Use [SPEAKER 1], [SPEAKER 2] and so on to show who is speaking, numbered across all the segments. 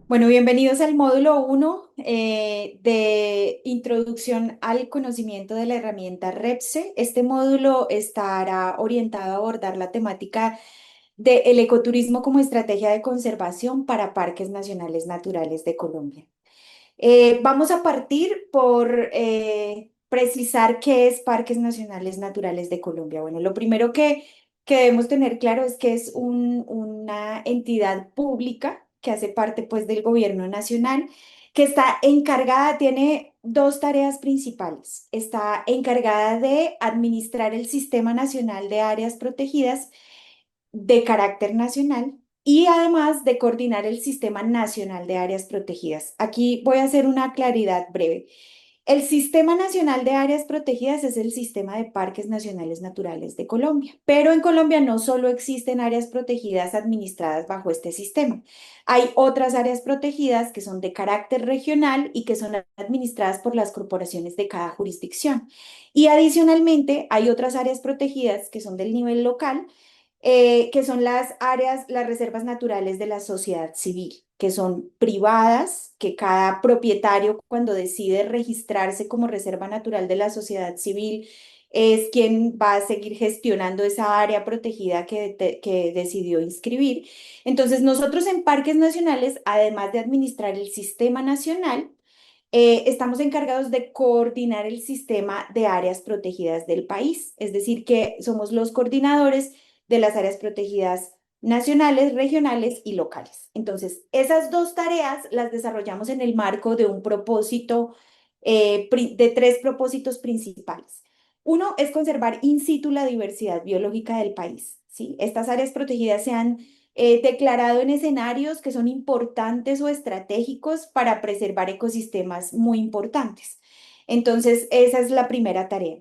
[SPEAKER 1] Bueno, bienvenidos al módulo 1 de Introducción al conocimiento de la herramienta REPSE. Este módulo estará orientado a abordar la temática del ecoturismo como estrategia de conservación para parques nacionales naturales de Colombia. Vamos a partir por precisar qué es Parques Nacionales Naturales de Colombia. Bueno, lo primero que debemos tener claro es que es una entidad pública que hace parte pues del gobierno nacional, que está encargada, tiene dos tareas principales. Está encargada de administrar el Sistema Nacional de Áreas Protegidas de carácter nacional y además de coordinar el Sistema Nacional de Áreas Protegidas. Aquí voy a hacer una claridad breve. El Sistema Nacional de Áreas Protegidas es el sistema de parques nacionales naturales de Colombia, pero en Colombia no solo existen áreas protegidas administradas bajo este sistema. Hay otras áreas protegidas que son de carácter regional y que son administradas por las corporaciones de cada jurisdicción. Y adicionalmente hay otras áreas protegidas que son del nivel local, que son las áreas, las reservas naturales de la sociedad civil, que son privadas, que cada propietario cuando decide registrarse como reserva natural de la sociedad civil es quien va a seguir gestionando esa área protegida que decidió inscribir. Entonces, nosotros en parques nacionales, además de administrar el sistema nacional, estamos encargados de coordinar el sistema de áreas protegidas del país, es decir, que somos los coordinadores de las áreas protegidas nacionales, regionales y locales. Entonces, esas dos tareas las desarrollamos en el marco de un propósito, de tres propósitos principales. Uno es conservar in situ la diversidad biológica del país, ¿sí? Estas áreas protegidas se han declarado en escenarios que son importantes o estratégicos para preservar ecosistemas muy importantes. Entonces, esa es la primera tarea,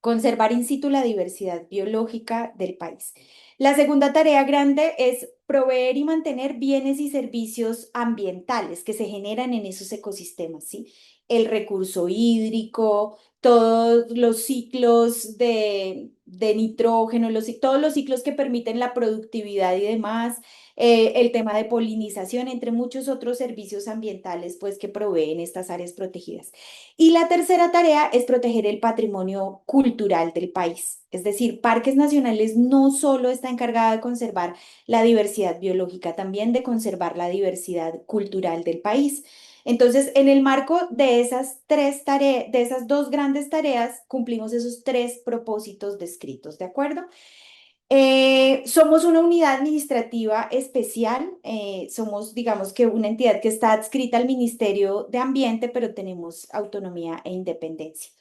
[SPEAKER 1] conservar in situ la diversidad biológica del país. La segunda tarea grande es proveer y mantener bienes y servicios ambientales que se generan en esos ecosistemas, ¿sí? El recurso hídrico, todos los ciclos de nitrógeno, todos los ciclos que permiten la productividad y demás, el tema de polinización, entre muchos otros servicios ambientales, pues, que proveen estas áreas protegidas. Y la tercera tarea es proteger el patrimonio cultural del país. Es decir, Parques Nacionales no solo está encargada de conservar la diversidad biológica, también de conservar la diversidad cultural del país. Entonces, en el marco de esas tres tareas, de esas dos grandes tareas, cumplimos esos tres propósitos descritos, ¿de acuerdo? Somos una unidad administrativa especial, somos, digamos que una entidad que está adscrita al Ministerio de Ambiente, pero tenemos autonomía e independencia.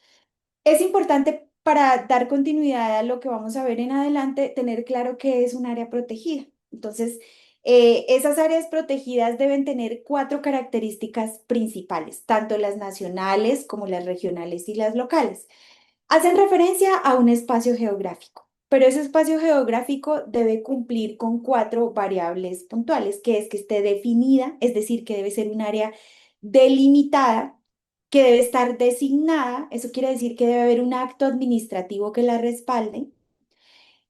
[SPEAKER 1] Es importante para dar continuidad a lo que vamos a ver en adelante, tener claro qué es un área protegida. Entonces, esas áreas protegidas deben tener cuatro características principales, tanto las nacionales como las regionales y las locales. Hacen referencia a un espacio geográfico, pero ese espacio geográfico debe cumplir con cuatro variables puntuales, que es que esté definida, es decir, que debe ser un área delimitada, que debe estar designada, eso quiere decir que debe haber un acto administrativo que la respalde,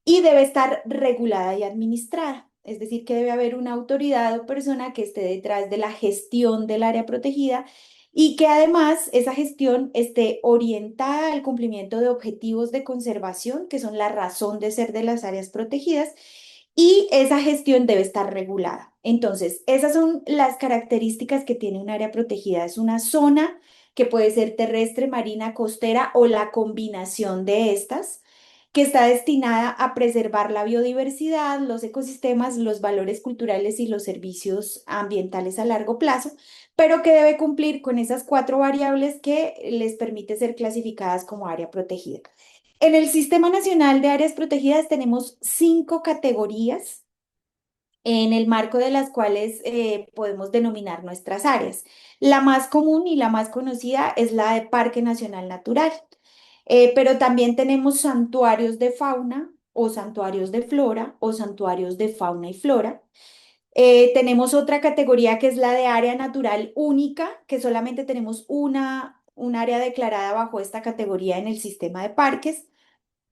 [SPEAKER 1] y debe estar regulada y administrada. Es decir, que debe haber una autoridad o persona que esté detrás de la gestión del área protegida y que además esa gestión esté orientada al cumplimiento de objetivos de conservación, que son la razón de ser de las áreas protegidas, y esa gestión debe estar regulada. Entonces, esas son las características que tiene un área protegida. Es una zona que puede ser terrestre, marina, costera o la combinación de estas, que está destinada a preservar la biodiversidad, los ecosistemas, los valores culturales y los servicios ambientales a largo plazo, pero que debe cumplir con esas cuatro variables que les permite ser clasificadas como área protegida. En el Sistema Nacional de Áreas Protegidas tenemos cinco categorías en el marco de las cuales podemos denominar nuestras áreas. La más común y la más conocida es la de Parque Nacional Natural. Pero también tenemos santuarios de fauna o santuarios de flora o santuarios de fauna y flora. Tenemos otra categoría que es la de área natural única, que solamente tenemos un área declarada bajo esta categoría en el sistema de parques.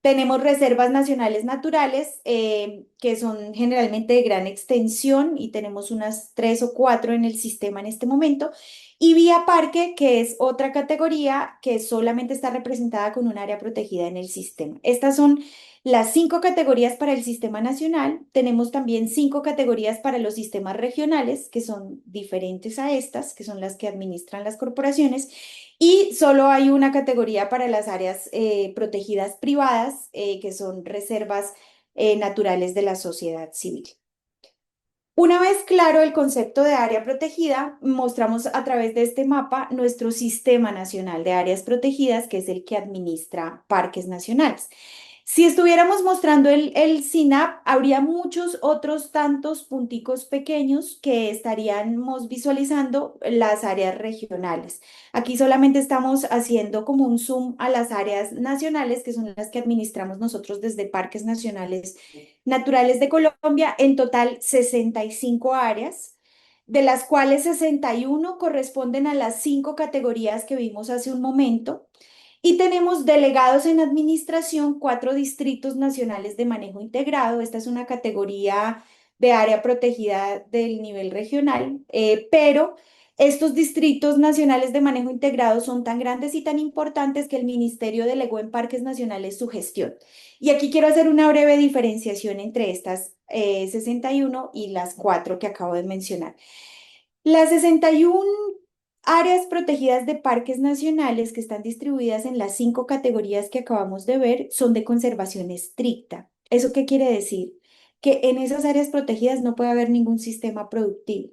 [SPEAKER 1] Tenemos reservas nacionales naturales, que son generalmente de gran extensión y tenemos unas 3 o 4 en el sistema en este momento. Y vía parque, que es otra categoría que solamente está representada con un área protegida en el sistema. Estas son las 5 categorías para el sistema nacional. Tenemos también 5 categorías para los sistemas regionales, que son diferentes a estas, que son las que administran las corporaciones. Y solo hay una categoría para las áreas protegidas privadas, que son reservas naturales de la sociedad civil. Una vez claro el concepto de área protegida, mostramos a través de este mapa nuestro Sistema Nacional de Áreas Protegidas, que es el que administra parques nacionales. Si estuviéramos mostrando el SINAP, habría muchos otros tantos punticos pequeños que estaríamos visualizando las áreas regionales. Aquí solamente estamos haciendo como un zoom a las áreas nacionales, que son las que administramos nosotros desde Parques Nacionales Naturales de Colombia, en total 65 áreas, de las cuales 61 corresponden a las 5 categorías que vimos hace un momento. Y tenemos delegados en administración, 4 distritos nacionales de manejo integrado. Esta es una categoría de área protegida del nivel regional, pero estos distritos nacionales de manejo integrado son tan grandes y tan importantes que el ministerio delegó en Parques Nacionales su gestión. Y aquí quiero hacer una breve diferenciación entre estas 61 y las 4 que acabo de mencionar. Las 61 áreas protegidas de parques nacionales que están distribuidas en las 5 categorías que acabamos de ver son de conservación estricta. ¿Eso qué quiere decir? Que en esas áreas protegidas no puede haber ningún sistema productivo,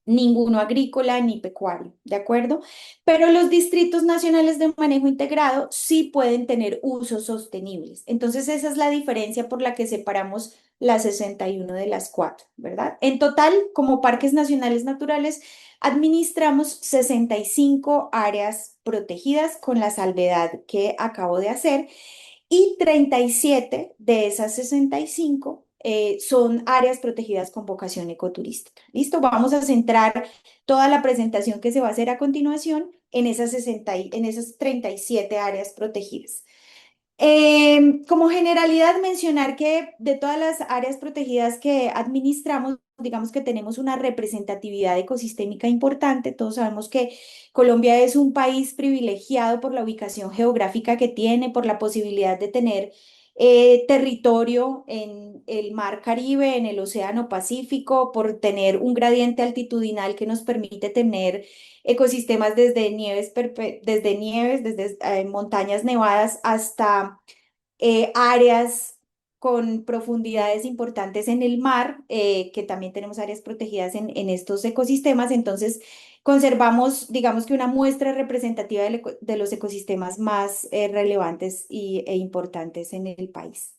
[SPEAKER 1] ninguno agrícola ni pecuario, ¿de acuerdo? Pero los distritos nacionales de manejo integrado sí pueden tener usos sostenibles. Entonces, esa es la diferencia por la que separamos las 61 de las 4, ¿verdad? En total, como parques nacionales naturales, administramos 65 áreas protegidas con la salvedad que acabo de hacer, y 37 de esas 65 son áreas protegidas con vocación ecoturística. Listo, vamos a centrar toda la presentación que se va a hacer a continuación en en esas 37 áreas protegidas. Como generalidad, mencionar que de todas las áreas protegidas que administramos, digamos que tenemos una representatividad ecosistémica importante. Todos sabemos que Colombia es un país privilegiado por la ubicación geográfica que tiene, por la posibilidad de tener territorio en el Mar Caribe, en el Océano Pacífico, por tener un gradiente altitudinal que nos permite tener ecosistemas desde desde montañas nevadas hasta áreas con profundidades importantes en el mar, que también tenemos áreas protegidas en estos ecosistemas. Entonces, conservamos, digamos que una muestra representativa de los ecosistemas más relevantes e importantes en el país.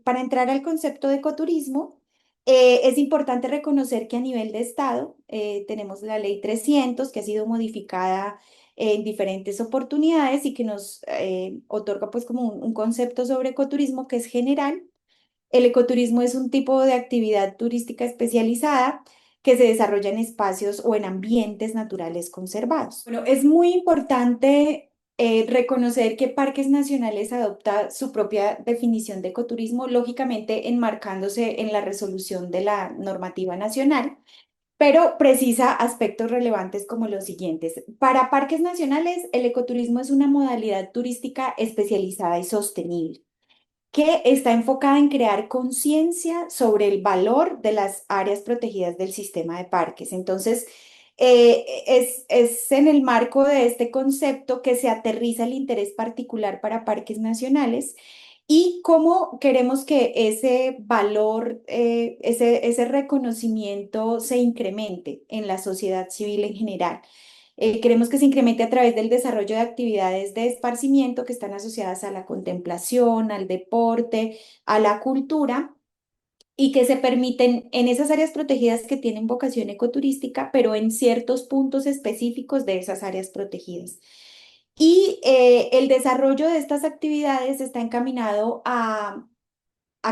[SPEAKER 1] Para entrar al concepto de ecoturismo, es importante reconocer que a nivel de Estado tenemos la Ley 300, que ha sido modificada en diferentes oportunidades y que nos otorga pues como un concepto sobre ecoturismo que es general. El ecoturismo es un tipo de actividad turística especializada que se desarrolla en espacios o en ambientes naturales conservados. Bueno, es muy importante reconocer que Parques Nacionales adopta su propia definición de ecoturismo, lógicamente enmarcándose en la resolución de la normativa nacional, pero precisa aspectos relevantes como los siguientes. Para parques nacionales, el ecoturismo es una modalidad turística especializada y sostenible que está enfocada en crear conciencia sobre el valor de las áreas protegidas del sistema de parques. Entonces, es en el marco de este concepto que se aterriza el interés particular para parques nacionales y cómo queremos que ese valor, ese reconocimiento se incremente en la sociedad civil en general. Queremos que se incremente a través del desarrollo de actividades de esparcimiento que están asociadas a la contemplación, al deporte, a la cultura y que se permiten en esas áreas protegidas que tienen vocación ecoturística, pero en ciertos puntos específicos de esas áreas protegidas. Y el desarrollo de estas actividades está encaminado a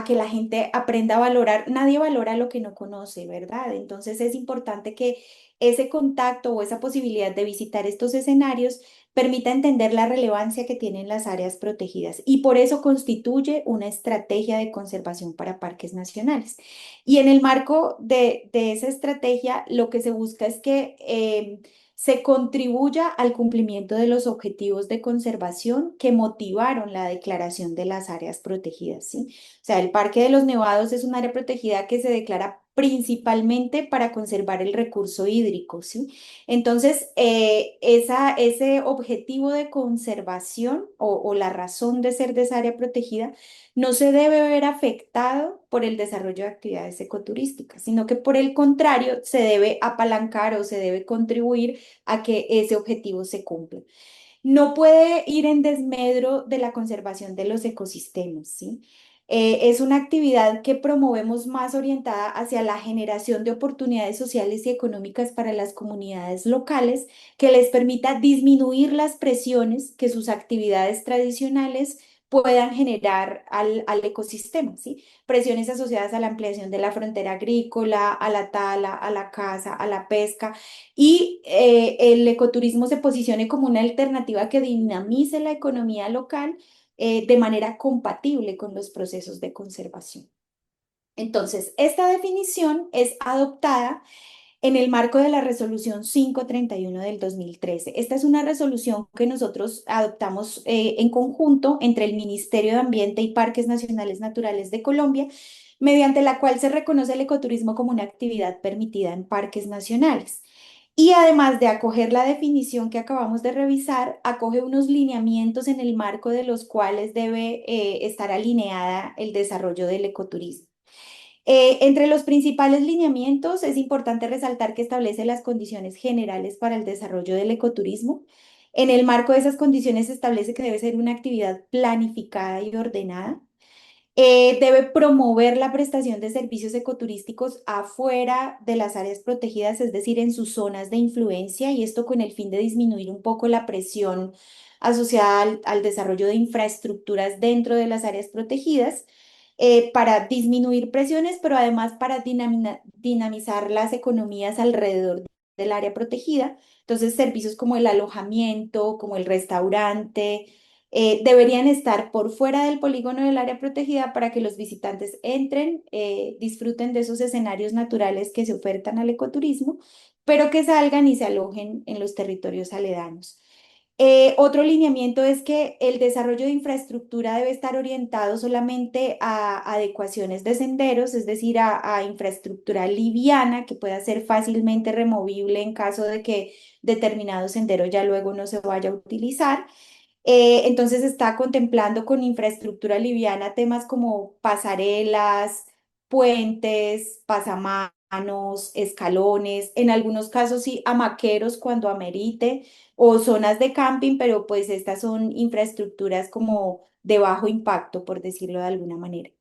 [SPEAKER 1] que la gente aprenda a valorar. Nadie valora lo que no conoce, ¿verdad? Entonces es importante que ese contacto o esa posibilidad de visitar estos escenarios permita entender la relevancia que tienen las áreas protegidas y por eso constituye una estrategia de conservación para parques nacionales. Y en el marco de esa estrategia, lo que se busca es que se contribuya al cumplimiento de los objetivos de conservación que motivaron la declaración de las áreas protegidas, ¿sí? O sea, el Parque de los Nevados es un área protegida que se declara principalmente para conservar el recurso hídrico, ¿sí? Entonces, ese objetivo de conservación o la razón de ser de esa área protegida no se debe ver afectado por el desarrollo de actividades ecoturísticas, sino que por el contrario se debe apalancar o se debe contribuir a que ese objetivo se cumpla. No puede ir en desmedro de la conservación de los ecosistemas, ¿sí? Es una actividad que promovemos más orientada hacia la generación de oportunidades sociales y económicas para las comunidades locales que les permita disminuir las presiones que sus actividades tradicionales puedan generar al ecosistema, ¿sí? Presiones asociadas a la ampliación de la frontera agrícola, a la tala, a la caza, a la pesca y el ecoturismo se posicione como una alternativa que dinamice la economía local de manera compatible con los procesos de conservación. Entonces, esta definición es adoptada en el marco de la resolución 531 del 2013. Esta es una resolución que nosotros adoptamos en conjunto entre el Ministerio de Ambiente y Parques Nacionales Naturales de Colombia, mediante la cual se reconoce el ecoturismo como una actividad permitida en parques nacionales. Y además de acoger la definición que acabamos de revisar, acoge unos lineamientos en el marco de los cuales debe estar alineada el desarrollo del ecoturismo. Entre los principales lineamientos es importante resaltar que establece las condiciones generales para el desarrollo del ecoturismo. En el marco de esas condiciones se establece que debe ser una actividad planificada y ordenada. Debe promover la prestación de servicios ecoturísticos afuera de las áreas protegidas, es decir, en sus zonas de influencia, y esto con el fin de disminuir un poco la presión asociada al desarrollo de infraestructuras dentro de las áreas protegidas, para disminuir presiones, pero además para dinamizar las economías alrededor del área protegida. Entonces, servicios como el alojamiento, como el restaurante, deberían estar por fuera del polígono del área protegida para que los visitantes entren, disfruten de esos escenarios naturales que se ofertan al ecoturismo, pero que salgan y se alojen en los territorios aledaños. Otro lineamiento es que el desarrollo de infraestructura debe estar orientado solamente a adecuaciones de senderos, es decir, a infraestructura liviana que pueda ser fácilmente removible en caso de que determinado sendero ya luego no se vaya a utilizar. Entonces está contemplando con infraestructura liviana temas como pasarelas, puentes, pasamanos, escalones, en algunos casos sí, hamaqueros cuando amerite, o zonas de camping, pero pues estas son infraestructuras como de bajo impacto, por decirlo de alguna manera.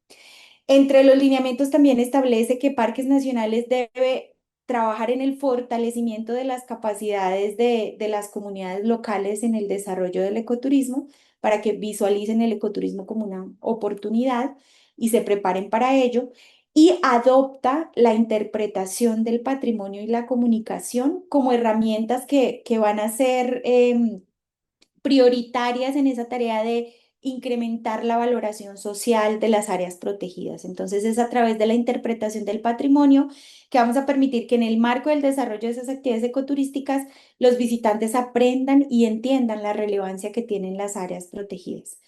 [SPEAKER 1] Entre los lineamientos también establece que Parques Nacionales debe trabajar en el fortalecimiento de las capacidades de las comunidades locales en el desarrollo del ecoturismo para que visualicen el ecoturismo como una oportunidad y se preparen para ello. Y adopta la interpretación del patrimonio y la comunicación como herramientas que van a ser prioritarias en esa tarea de incrementar la valoración social de las áreas protegidas. Entonces es a través de la interpretación del patrimonio que vamos a permitir que en el marco del desarrollo de esas actividades ecoturísticas los visitantes aprendan y entiendan la relevancia que tienen las áreas protegidas.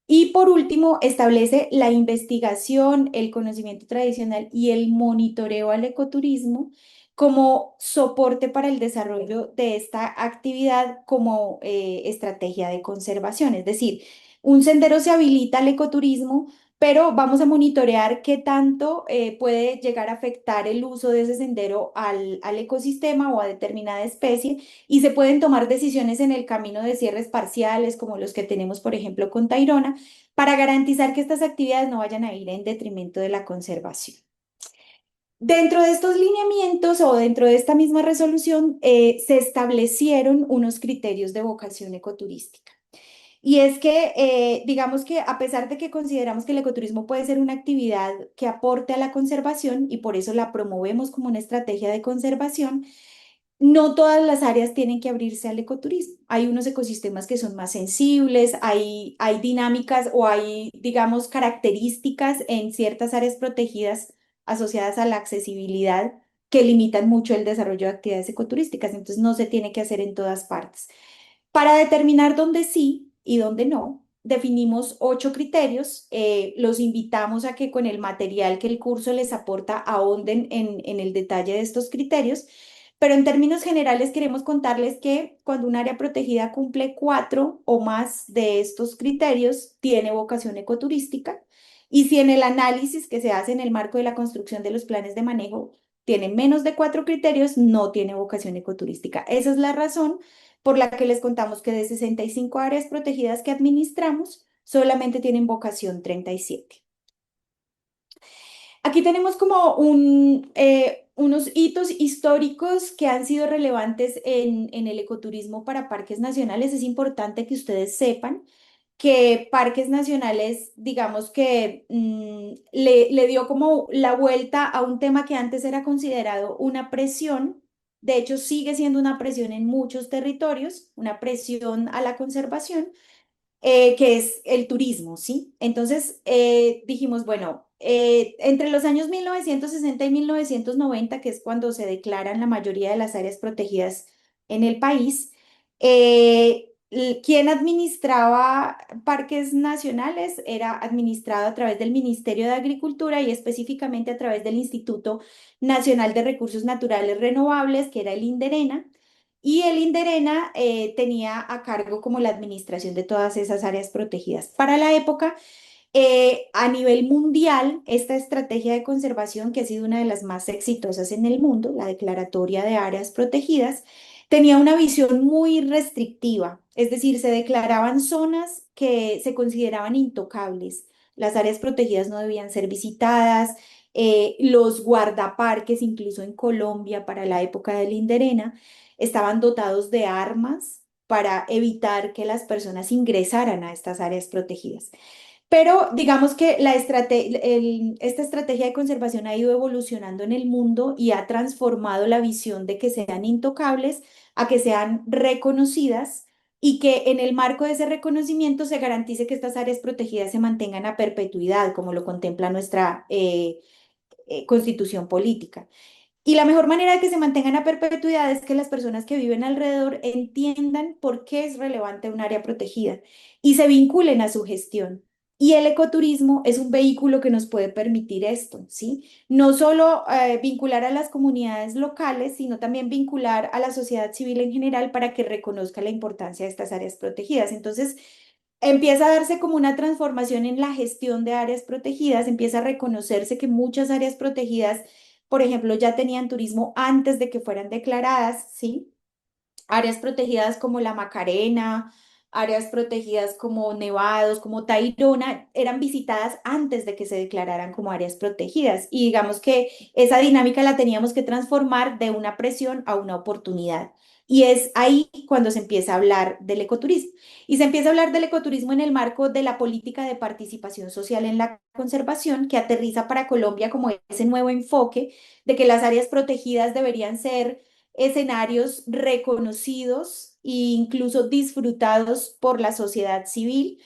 [SPEAKER 1] Y por último, establece la investigación, el conocimiento tradicional y el monitoreo al ecoturismo como soporte para el desarrollo de esta actividad como estrategia de conservación. Es decir, un sendero se habilita al ecoturismo, pero vamos a monitorear qué tanto puede llegar a afectar el uso de ese sendero al ecosistema o a determinada especie y se pueden tomar decisiones en el camino de cierres parciales, como los que tenemos, por ejemplo, con Tayrona, para garantizar que estas actividades no vayan a ir en detrimento de la conservación. Dentro de estos lineamientos o dentro de esta misma resolución se establecieron unos criterios de vocación ecoturística. Y es que, digamos que a pesar de que consideramos que el ecoturismo puede ser una actividad que aporte a la conservación y por eso la promovemos como una estrategia de conservación, No todas las áreas tienen que abrirse al ecoturismo. Hay unos ecosistemas que son más sensibles, hay dinámicas o hay, digamos, características en ciertas áreas protegidas asociadas a la accesibilidad que limitan mucho el desarrollo de actividades ecoturísticas. Entonces, no se tiene que hacer en todas partes. Para determinar dónde sí y dónde no, definimos 8 criterios. Los invitamos a que con el material que el curso les aporta ahonden en el detalle de estos criterios, pero en términos generales queremos contarles que cuando un área protegida cumple 4 o más de estos criterios, tiene vocación ecoturística. Y si en el análisis que se hace en el marco de la construcción de los planes de manejo tiene menos de 4 criterios, no tiene vocación ecoturística. Esa es la razón por la que les contamos que de 65 áreas protegidas que administramos, solamente tienen vocación 37. Aquí tenemos como unos hitos históricos que han sido relevantes en el ecoturismo para parques nacionales. Es importante que ustedes sepan que parques nacionales, digamos que le dio como la vuelta a un tema que antes era considerado una presión. De hecho, sigue siendo una presión en muchos territorios, una presión a la conservación, que es el turismo, ¿sí? Entonces, dijimos, bueno, entre los años 1960 y 1990, que es cuando se declaran la mayoría de las áreas protegidas en el país, quien administraba parques nacionales era administrado a través del Ministerio de Agricultura y específicamente a través del Instituto Nacional de Recursos Naturales Renovables, que era el INDERENA. Y el INDERENA tenía a cargo como la administración de todas esas áreas protegidas. Para la época, a nivel mundial, esta estrategia de conservación, que ha sido una de las más exitosas en el mundo, la Declaratoria de Áreas Protegidas, tenía una visión muy restrictiva, es decir, se declaraban zonas que se consideraban intocables. Las áreas protegidas no debían ser visitadas. Los guardaparques, incluso en Colombia, para la época del INDERENA, estaban dotados de armas para evitar que las personas ingresaran a estas áreas protegidas. Pero digamos que esta estrategia de conservación ha ido evolucionando en el mundo y ha transformado la visión de que sean intocables a que sean reconocidas y que en el marco de ese reconocimiento se garantice que estas áreas protegidas se mantengan a perpetuidad, como lo contempla nuestra constitución política. Y la mejor manera de que se mantengan a perpetuidad es que las personas que viven alrededor entiendan por qué es relevante un área protegida y se vinculen a su gestión. Y el ecoturismo es un vehículo que nos puede permitir esto, ¿sí? No solo vincular a las comunidades locales, sino también vincular a la sociedad civil en general para que reconozca la importancia de estas áreas protegidas. Entonces, empieza a darse como una transformación en la gestión de áreas protegidas, empieza a reconocerse que muchas áreas protegidas, por ejemplo, ya tenían turismo antes de que fueran declaradas, ¿sí? Áreas protegidas como la Macarena, áreas protegidas como Nevados, como Tayrona, eran visitadas antes de que se declararan como áreas protegidas. Y digamos que esa dinámica la teníamos que transformar de una presión a una oportunidad. Y es ahí cuando se empieza a hablar del ecoturismo. Y se empieza a hablar del ecoturismo en el marco de la política de participación social en la conservación, que aterriza para Colombia como ese nuevo enfoque de que las áreas protegidas deberían ser escenarios reconocidos e incluso disfrutados por la sociedad civil,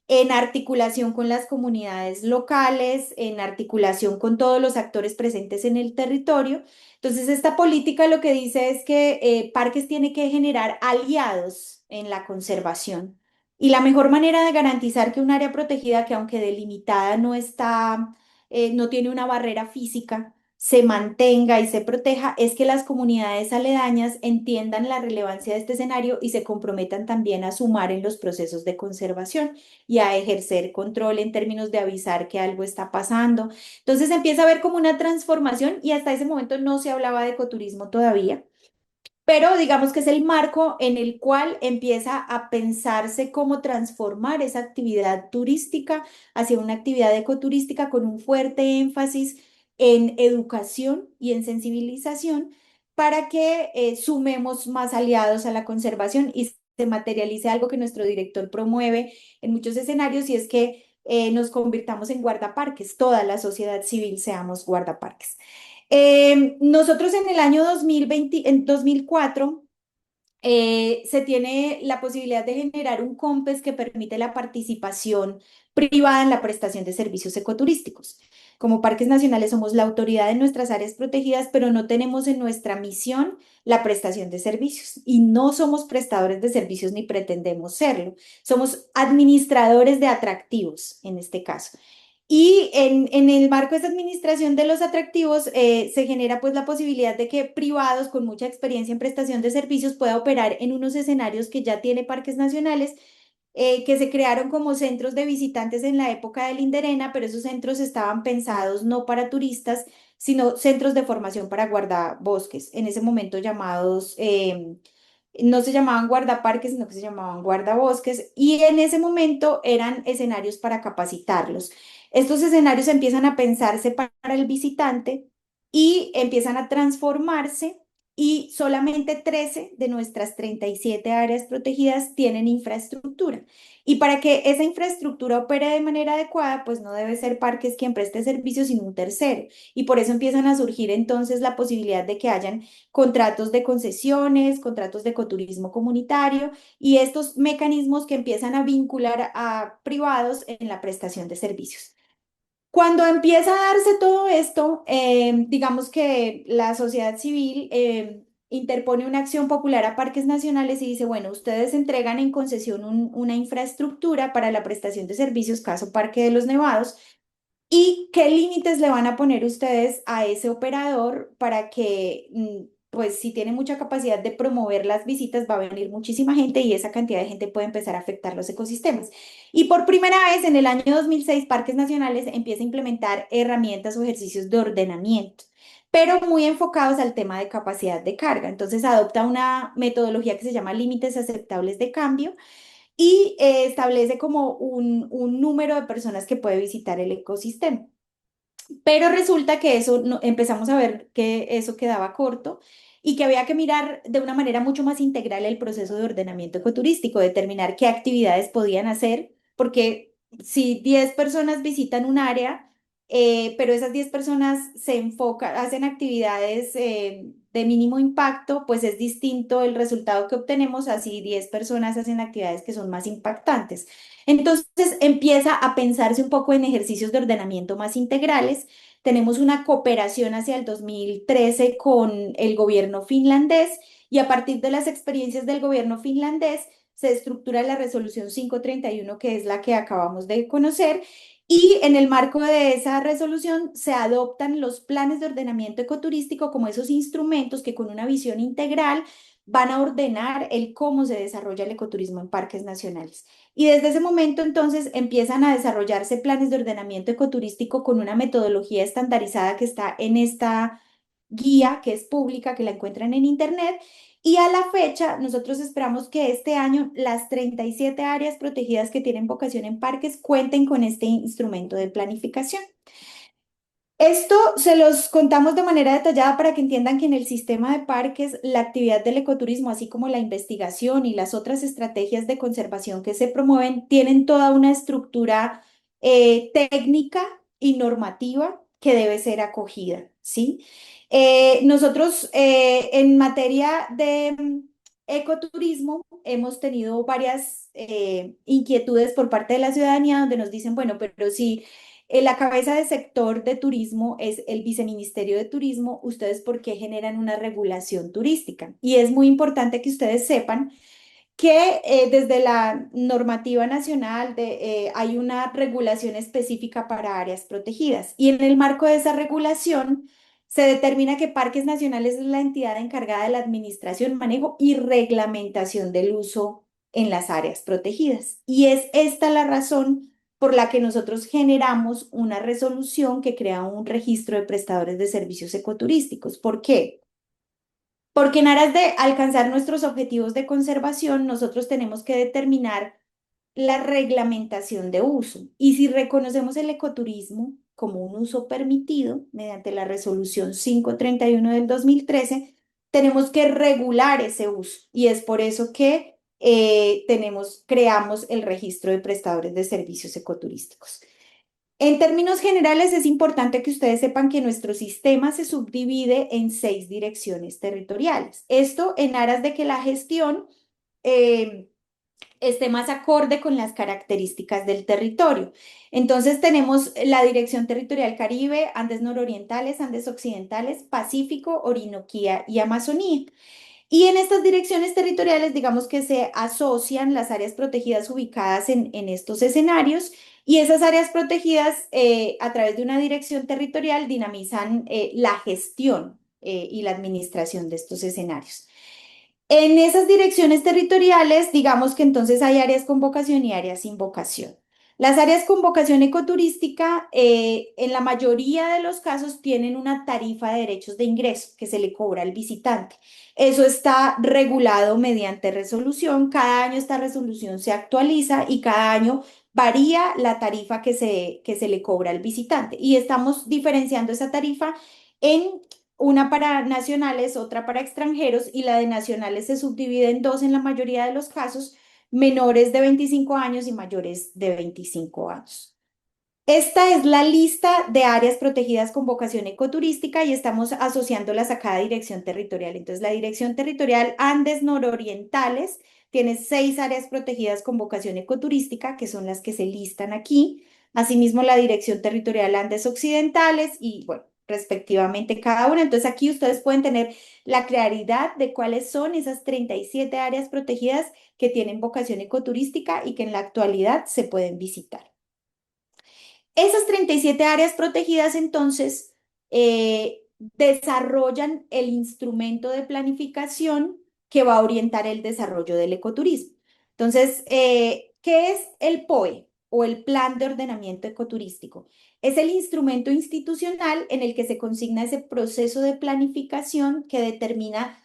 [SPEAKER 1] en articulación con las comunidades locales, en articulación con todos los actores presentes en el territorio. Entonces, esta política lo que dice es que Parques tiene que generar aliados en la conservación. Y la mejor manera de garantizar que un área protegida, que aunque delimitada no está, no tiene una barrera física, se mantenga y se proteja, es que las comunidades aledañas entiendan la relevancia de este escenario y se comprometan también a sumar en los procesos de conservación y a ejercer control en términos de avisar que algo está pasando. Entonces empieza a haber como una transformación y hasta ese momento no se hablaba de ecoturismo todavía. Pero digamos que es el marco en el cual empieza a pensarse cómo transformar esa actividad turística hacia una actividad ecoturística con un fuerte énfasis en educación y en sensibilización para que sumemos más aliados a la conservación y se materialice algo que nuestro director promueve en muchos escenarios y es que nos convirtamos en guardaparques, toda la sociedad civil seamos guardaparques. Nosotros en el año 2020, en 2004 se tiene la posibilidad de generar un COMPES que permite la participación privada en la prestación de servicios ecoturísticos. Como parques nacionales somos la autoridad en nuestras áreas protegidas, pero no tenemos en nuestra misión la prestación de servicios y no somos prestadores de servicios ni pretendemos serlo. Somos administradores de atractivos en este caso. Y en el marco de esa administración de los atractivos se genera pues la posibilidad de que privados con mucha experiencia en prestación de servicios pueda operar en unos escenarios que ya tiene parques nacionales, que se crearon como centros de visitantes en la época del Inderena, pero esos centros estaban pensados no para turistas, sino centros de formación para guardabosques, en ese momento llamados no se llamaban guardaparques, sino que se llamaban guardabosques, y en ese momento eran escenarios para capacitarlos. Estos escenarios empiezan a pensarse para el visitante y empiezan a transformarse y solamente 13 de nuestras 37 áreas protegidas tienen infraestructura. Y para que esa infraestructura opere de manera adecuada, pues no debe ser Parques quien preste servicios, sino un tercero. Y por eso empiezan a surgir entonces la posibilidad de que hayan contratos de concesiones, contratos de ecoturismo comunitario y estos mecanismos que empiezan a vincular a privados en la prestación de servicios. Cuando empieza a darse todo esto, digamos que la sociedad civil interpone una acción popular a parques nacionales y dice, bueno, ustedes entregan en concesión una infraestructura para la prestación de servicios, caso Parque de los Nevados, ¿y qué límites le van a poner ustedes a ese operador para que, pues si tiene mucha capacidad de promover las visitas, va a venir muchísima gente y esa cantidad de gente puede empezar a afectar los ecosistemas? Y por primera vez en el año 2006, Parques Nacionales empieza a implementar herramientas o ejercicios de ordenamiento, pero muy enfocados al tema de capacidad de carga. Entonces adopta una metodología que se llama límites aceptables de cambio y establece como un número de personas que puede visitar el ecosistema. Pero resulta que eso empezamos a ver que eso quedaba corto y que había que mirar de una manera mucho más integral el proceso de ordenamiento ecoturístico, determinar qué actividades podían hacer, porque si 10 personas visitan un área, pero esas 10 personas se enfocan, hacen actividades de mínimo impacto, pues es distinto el resultado que obtenemos a si 10 personas hacen actividades que son más impactantes. Entonces empieza a pensarse un poco en ejercicios de ordenamiento más integrales. Tenemos una cooperación hacia el 2013 con el gobierno finlandés y a partir de las experiencias del gobierno finlandés se estructura la resolución 531, que es la que acabamos de conocer, y en el marco de esa resolución se adoptan los planes de ordenamiento ecoturístico como esos instrumentos que con una visión integral van a ordenar el cómo se desarrolla el ecoturismo en parques nacionales. Y desde ese momento entonces empiezan a desarrollarse planes de ordenamiento ecoturístico con una metodología estandarizada que está en esta guía que es pública, que la encuentran en internet. Y a la fecha, nosotros esperamos que este año las 37 áreas protegidas que tienen vocación en parques cuenten con este instrumento de planificación. Esto se los contamos de manera detallada para que entiendan que en el sistema de parques la actividad del ecoturismo, así como la investigación y las otras estrategias de conservación que se promueven, tienen toda una estructura técnica y normativa que debe ser acogida, ¿sí? Nosotros en materia de ecoturismo hemos tenido varias inquietudes por parte de la ciudadanía donde nos dicen, bueno, pero si la cabeza de sector de turismo es el Viceministerio de Turismo. ¿Ustedes por qué generan una regulación turística? Y es muy importante que ustedes sepan que desde la normativa nacional hay una regulación específica para áreas protegidas. Y en el marco de esa regulación se determina que Parques Nacionales es la entidad encargada de la administración, manejo y reglamentación del uso en las áreas protegidas. Y es esta la razón por la que nosotros generamos una resolución que crea un registro de prestadores de servicios ecoturísticos. ¿Por qué? Porque en aras de alcanzar nuestros objetivos de conservación, nosotros tenemos que determinar la reglamentación de uso. Y si reconocemos el ecoturismo como un uso permitido mediante la resolución 531 del 2013, tenemos que regular ese uso. Y es por eso que creamos el registro de prestadores de servicios ecoturísticos. En términos generales, es importante que ustedes sepan que nuestro sistema se subdivide en 6 direcciones territoriales. Esto en aras de que la gestión eh, esté más acorde con las características del territorio. Entonces tenemos la Dirección Territorial Caribe, Andes Nororientales, Andes Occidentales, Pacífico, Orinoquía y Amazonía. Y en estas direcciones territoriales, digamos que se asocian las áreas protegidas ubicadas en estos escenarios y esas áreas protegidas a través de una dirección territorial dinamizan la gestión y la administración de estos escenarios. En esas direcciones territoriales, digamos que entonces hay áreas con vocación y áreas sin vocación. Las áreas con vocación ecoturística, en la mayoría de los casos, tienen una tarifa de derechos de ingreso que se le cobra al visitante. Eso está regulado mediante resolución. Cada año esta resolución se actualiza y cada año varía la tarifa que se le cobra al visitante. Y estamos diferenciando esa tarifa en una para nacionales, otra para extranjeros, y la de nacionales se subdivide en dos en la mayoría de los casos, menores de 25 años y mayores de 25 años. Esta es la lista de áreas protegidas con vocación ecoturística y estamos asociándolas a cada dirección territorial. Entonces, la dirección territorial Andes Nororientales tiene 6 áreas protegidas con vocación ecoturística, que son las que se listan aquí. Asimismo, la dirección territorial Andes Occidentales y, bueno, respectivamente cada una. Entonces, aquí ustedes pueden tener la claridad de cuáles son esas 37 áreas protegidas que tienen vocación ecoturística y que en la actualidad se pueden visitar. Esas 37 áreas protegidas entonces desarrollan el instrumento de planificación que va a orientar el desarrollo del ecoturismo. Entonces, ¿qué es el POE o el Plan de Ordenamiento Ecoturístico? Es el instrumento institucional en el que se consigna ese proceso de planificación que determina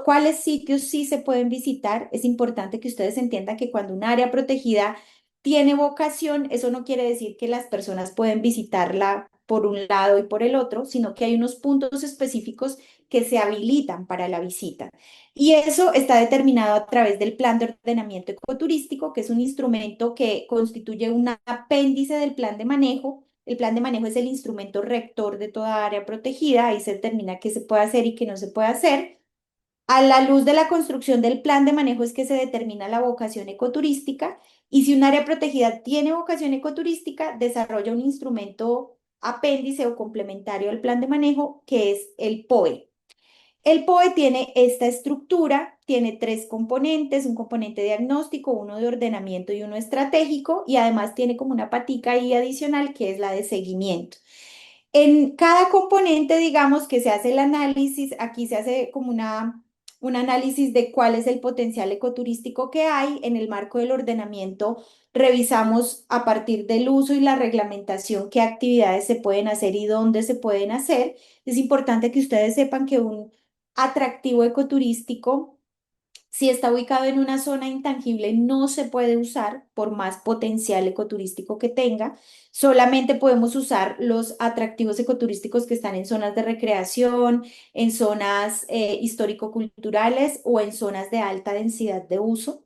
[SPEAKER 1] cuáles sitios sí se pueden visitar. Es importante que ustedes entiendan que cuando un área protegida tiene vocación, eso no quiere decir que las personas pueden visitarla por un lado y por el otro, sino que hay unos puntos específicos que se habilitan para la visita. Y eso está determinado a través del Plan de Ordenamiento Ecoturístico, que es un instrumento que constituye un apéndice del plan de manejo. El plan de manejo es el instrumento rector de toda área protegida, ahí se determina qué se puede hacer y qué no se puede hacer. A la luz de la construcción del plan de manejo es que se determina la vocación ecoturística y si un área protegida tiene vocación ecoturística, desarrolla un instrumento apéndice o complementario al plan de manejo que es el POE. El POE tiene esta estructura, tiene 3 componentes, un componente diagnóstico, uno de ordenamiento y uno estratégico y además tiene como una patica ahí adicional que es la de seguimiento. En cada componente, digamos que se hace el análisis, aquí se hace como un análisis de cuál es el potencial ecoturístico que hay. En el marco del ordenamiento, revisamos a partir del uso y la reglamentación qué actividades se pueden hacer y dónde se pueden hacer. Es importante que ustedes sepan que un atractivo ecoturístico si está ubicado en una zona intangible, no se puede usar por más potencial ecoturístico que tenga. Solamente podemos usar los atractivos ecoturísticos que están en zonas de recreación, en zonas histórico-culturales o en zonas de alta densidad de uso.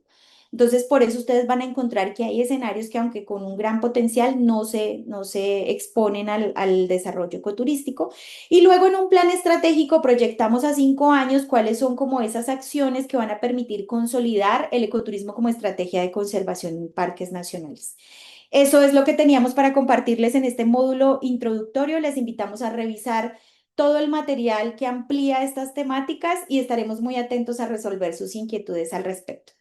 [SPEAKER 1] Entonces, por eso ustedes van a encontrar que hay escenarios que, aunque con un gran potencial, no se exponen al desarrollo ecoturístico. Y luego en un plan estratégico proyectamos a 5 años cuáles son como esas acciones que van a permitir consolidar el ecoturismo como estrategia de conservación en parques nacionales. Eso es lo que teníamos para compartirles en este módulo introductorio. Les invitamos a revisar todo el material que amplía estas temáticas y estaremos muy atentos a resolver sus inquietudes al respecto.